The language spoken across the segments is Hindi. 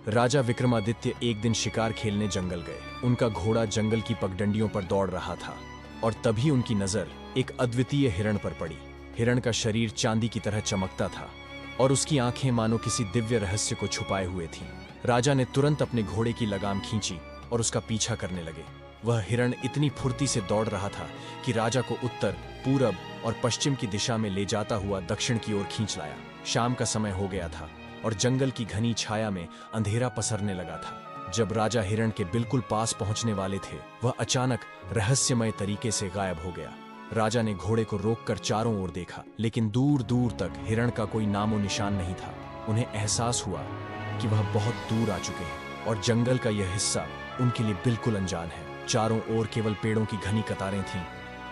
राजा विक्रमादित्य एक दिन शिकार खेलने जंगल गए। उनका घोड़ा जंगल की पगडंडियों पर दौड़ रहा था और तभी उनकी नजर एक अद्वितीय हिरण पर पड़ी। हिरण का शरीर चांदी की तरह चमकता था और उसकी आंखें मानो किसी दिव्य रहस्य को छुपाए हुए थीं। राजा ने तुरंत अपने घोड़े की लगाम खींची और उसका पीछा करने लगे। वह हिरण इतनी फुर्ती से दौड़ रहा था कि राजा को उत्तर, पूरब और पश्चिम की दिशा में ले जाता हुआ दक्षिण की ओर खींच लाया। शाम का समय हो गया था और जंगल की घनी छाया में अंधेरा पसरने लगा था। जब राजा हिरण के बिल्कुल पास पहुंचने वाले थे, वह अचानक रहस्यमय तरीके से गायब हो गया। राजा ने घोड़े को रोककर चारों ओर देखा, लेकिन दूर दूर तक हिरण का कोई नामो निशान नहीं था। उन्हें एहसास हुआ कि वह बहुत दूर आ चुके हैं और जंगल का यह हिस्सा उनके लिए बिल्कुल अनजान है। चारों ओर केवल पेड़ों की घनी कतारें थीं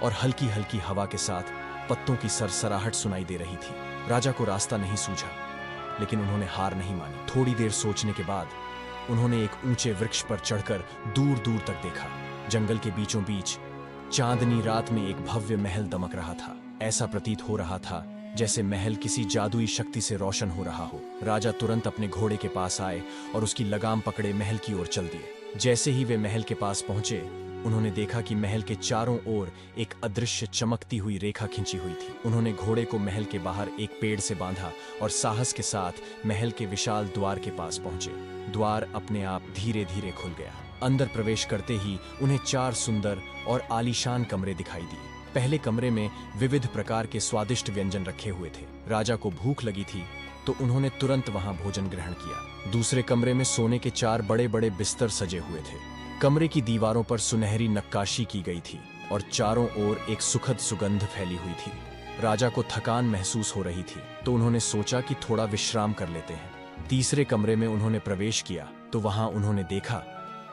और हल्की हल्की हवा के साथ पत्तों की सरसराहट सुनाई दे रही थी। राजा को रास्ता नहीं सूझा, लेकिन उन्होंने हार नहीं मानी। थोड़ी देर सोचने के बाद उन्होंने एक ऊंचे वृक्ष पर चढ़कर दूर दूर तक देखा। जंगल के बीचों बीच चांदनी रात में एक भव्य महल दमक रहा था। ऐसा प्रतीत हो रहा था जैसे महल किसी जादुई शक्ति से रोशन हो रहा हो। राजा तुरंत अपने घोड़े के पास आए और उसकी लगाम पकड़े महल की ओर चल दिए। जैसे ही वे महल के पास पहुंचे, उन्होंने देखा कि महल के चारों ओर एक अदृश्य चमकती हुई रेखा खिंची हुई थी। उन्होंने घोड़े को महल के बाहर एक पेड़ से बांधा और साहस के साथ महल के विशाल द्वार के पास पहुंचे। द्वार अपने आप धीरे धीरे खुल गया। अंदर प्रवेश करते ही उन्हें 4 सुंदर और आलीशान कमरे दिखाई दिए। पहले कमरे में विविध प्रकार के स्वादिष्ट व्यंजन रखे हुए थे। राजा को भूख लगी थी तो उन्होंने तुरंत वहां भोजन ग्रहण किया। दूसरे कमरे में सोने के 4 बड़े बड़े बिस्तर सजे हुए थे। कमरे की दीवारों पर सुनहरी नक्काशी की गई थी और चारों ओर एक सुखद सुगंध फैली हुई थी। राजा को थकान महसूस हो रही थी तो उन्होंने सोचा कि थोड़ा विश्राम कर लेते हैं। तीसरे कमरे में उन्होंने प्रवेश किया तो वहां उन्होंने देखा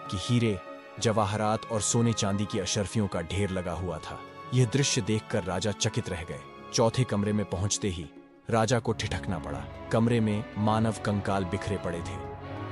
कि हीरे, जवाहरात और सोने चांदी की अशर्फियों का ढेर लगा हुआ था। यह दृश्य देखकर राजा चकित रह गए। चौथे कमरे में पहुंचते ही राजा को ठिठकना पड़ा। कमरे में मानव कंकाल बिखरे पड़े थे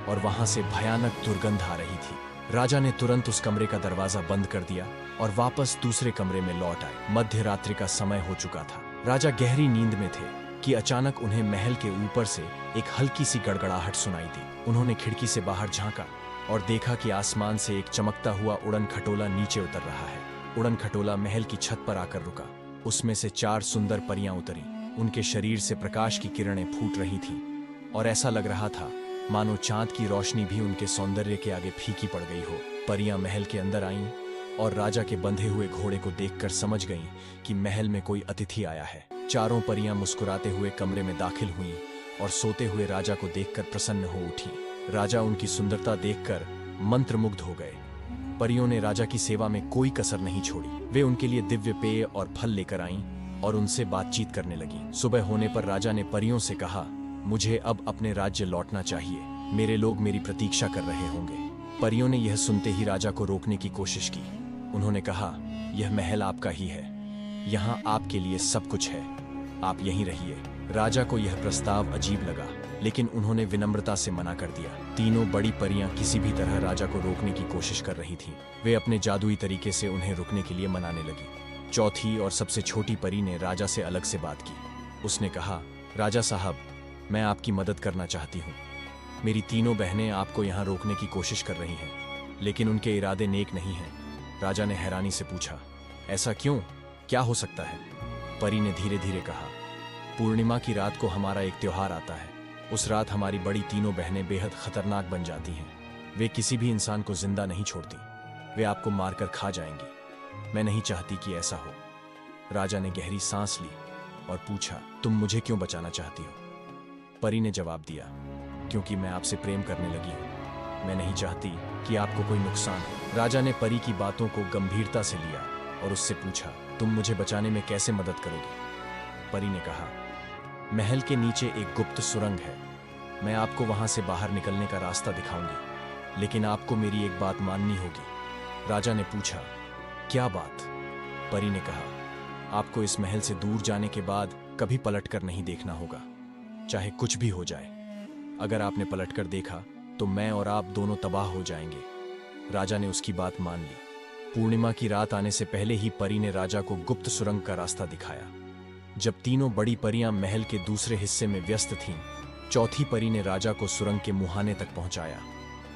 और वहां से भयानक दुर्गंध आ रही थी। राजा ने तुरंत उस कमरे का दरवाजा बंद कर दिया और वापस दूसरे कमरे में लौट आए। मध्य रात्रि का समय हो चुका था। राजा गहरी नींद में थे कि अचानक उन्हें महल के ऊपर से एक हल्की सी गड़गड़ाहट सुनाई दी। उन्होंने खिड़की से बाहर झांका और देखा कि आसमान से एक चमकता हुआ उड़न खटोला नीचे उतर रहा है। उड़न खटोला महल की छत पर आकर रुका। उसमें से 4 सुंदर परियां उतरी। उनके शरीर से प्रकाश की किरणें फूट रही थीं और ऐसा लग रहा था मानो चांद की रोशनी भी उनके सौंदर्य के आगे फीकी पड़ गई हो। परियां महल के अंदर आईं और राजा के बंधे हुए घोड़े को देखकर समझ गईं कि महल में कोई अतिथि आया है। चारों परियां मुस्कुराते हुए कमरे में दाखिल हुईं और सोते हुए राजा को देखकर प्रसन्न हो उठीं। राजा उनकी सुंदरता देखकर मंत्रमुग्ध हो गए। परियों ने राजा की सेवा में कोई कसर नहीं छोड़ी। वे उनके लिए दिव्य पेय और फल लेकर आईं और उनसे बातचीत करने लगी। सुबह होने पर राजा ने परियों से कहा, मुझे अब अपने राज्य लौटना चाहिए। मेरे लोग मेरी प्रतीक्षा कर रहे होंगे। परियों ने यह सुनते ही राजा को रोकने की कोशिश की। उन्होंने कहा, यह महल आपका ही है, यहाँ आपके लिए सब कुछ है, आप यहीं रहिए। राजा को यह प्रस्ताव अजीब लगा, लेकिन उन्होंने विनम्रता से मना कर दिया। तीनों बड़ी परियां किसी भी तरह राजा को रोकने की कोशिश कर रही थीं। वे अपने जादुई तरीके से उन्हें रुकने के लिए मनाने लगी। चौथी और सबसे छोटी परी ने राजा से अलग से बात की। उसने कहा, राजा साहब, मैं आपकी मदद करना चाहती हूँ। मेरी तीनों बहनें आपको यहाँ रोकने की कोशिश कर रही हैं, लेकिन उनके इरादे नेक नहीं हैं। राजा ने हैरानी से पूछा, ऐसा क्यों? क्या हो सकता है? परी ने धीरे धीरे कहा, पूर्णिमा की रात को हमारा एक त्योहार आता है। उस रात हमारी बड़ी तीनों बहनें बेहद खतरनाक बन जाती हैं। वे किसी भी इंसान को जिंदा नहीं छोड़ती। वे आपको मारकर खा जाएंगी। मैं नहीं चाहती कि ऐसा हो। राजा ने गहरी सांस ली और पूछा, तुम मुझे क्यों बचाना चाहती हो? परी ने जवाब दिया, क्योंकि मैं आपसे प्रेम करने लगी हूँ। मैं नहीं चाहती कि आपको कोई नुकसान हो। राजा ने परी की बातों को गंभीरता से लिया और उससे पूछा, तुम मुझे बचाने में कैसे मदद करोगी? परी ने कहा, महल के नीचे एक गुप्त सुरंग है। मैं आपको वहां से बाहर निकलने का रास्ता दिखाऊंगी, लेकिन आपको मेरी एक बात माननी होगी। राजा ने पूछा, क्या बात? परी ने कहा, आपको इस महल से दूर जाने के बाद कभी पलटकर नहीं देखना होगा, चाहे कुछ भी हो जाए। अगर आपने पलटकर देखा तो मैं और आप दोनों तबाह हो जाएंगे। राजा ने उसकी बात मान ली। पूर्णिमा की रात आने से पहले ही परी ने राजा को गुप्त सुरंग का रास्ता दिखाया। जब तीनों बड़ी परियां महल के दूसरे हिस्से में व्यस्त थीं, चौथी परी ने राजा को सुरंग के मुहाने तक पहुंचाया।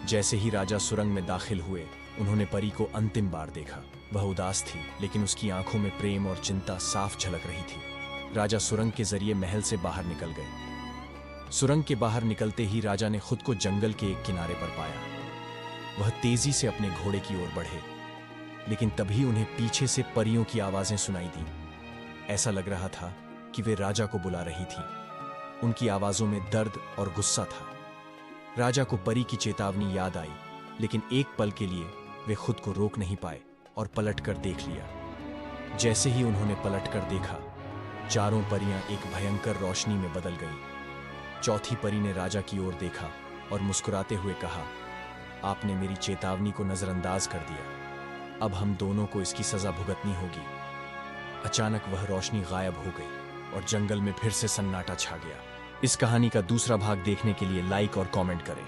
जैसे ही राजा सुरंग में दाखिल हुए, उन्होंने परी को अंतिम बार देखा। वह उदास थी, लेकिन उसकी आंखों में प्रेम और चिंता साफ झलक रही थी। राजा सुरंग के जरिए महल से बाहर निकल गए। सुरंग के बाहर निकलते ही राजा ने खुद को जंगल के एक किनारे पर पाया। वह तेजी से अपने घोड़े की ओर बढ़े, लेकिन तभी उन्हें पीछे से परियों की आवाजें सुनाई दी। ऐसा लग रहा था कि वे राजा को बुला रही थीं। उनकी आवाजों में दर्द और गुस्सा था। राजा को परी की चेतावनी याद आई, लेकिन एक पल के लिए वे खुद को रोक नहीं पाए और पलटकर देख लिया। जैसे ही उन्होंने पलटकर देखा, चारों परियां एक भयंकर रोशनी में बदल गईं। चौथी परी ने राजा की ओर देखा और मुस्कुराते हुए कहा, आपने मेरी चेतावनी को नजरअंदाज कर दिया। अब हम दोनों को इसकी सजा भुगतनी होगी। अचानक वह रोशनी गायब हो गई और जंगल में फिर से सन्नाटा छा गया। इस कहानी का दूसरा भाग देखने के लिए लाइक और कमेंट करें।